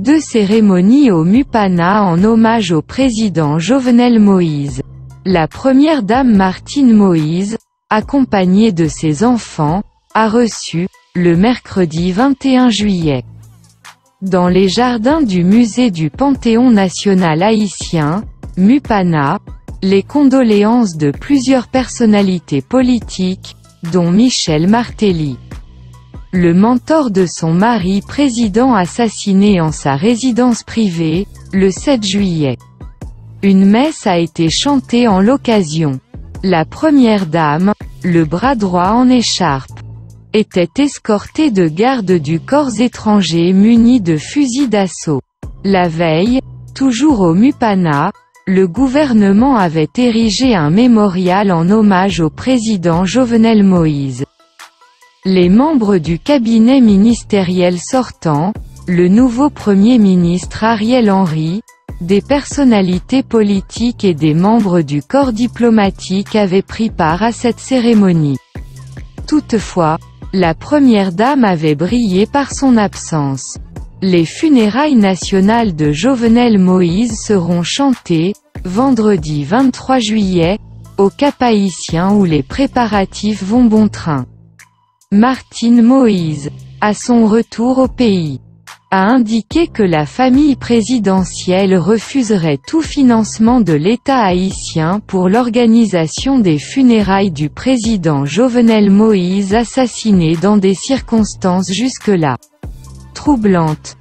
2 cérémonies au Mupana en hommage au président Jovenel Moïse. La première dame Martine Moïse, accompagnée de ses enfants, a reçu, le mercredi 21 juillet, dans les jardins du musée du Panthéon national haïtien, Mupana, les condoléances de plusieurs personnalités politiques, dont Michel Martelly, le mentor de son mari président assassiné en sa résidence privée, le 7 juillet. Une messe a été chantée en l'occasion. La première dame, le bras droit en écharpe, était escortée de gardes du corps étranger munis de fusils d'assaut. La veille, toujours au Mupana, le gouvernement avait érigé un mémorial en hommage au président Jovenel Moïse. Les membres du cabinet ministériel sortant, le nouveau Premier ministre Ariel Henry, des personnalités politiques et des membres du corps diplomatique avaient pris part à cette cérémonie. Toutefois, la première dame avait brillé par son absence. Les funérailles nationales de Jovenel Moïse seront chantées, vendredi 23 juillet, au Cap-Haïtien où les préparatifs vont bon train. Martine Moïse, à son retour au pays, a indiqué que la famille présidentielle refuserait tout financement de l'État haïtien pour l'organisation des funérailles du président Jovenel Moïse assassiné dans des circonstances jusque-là troublantes.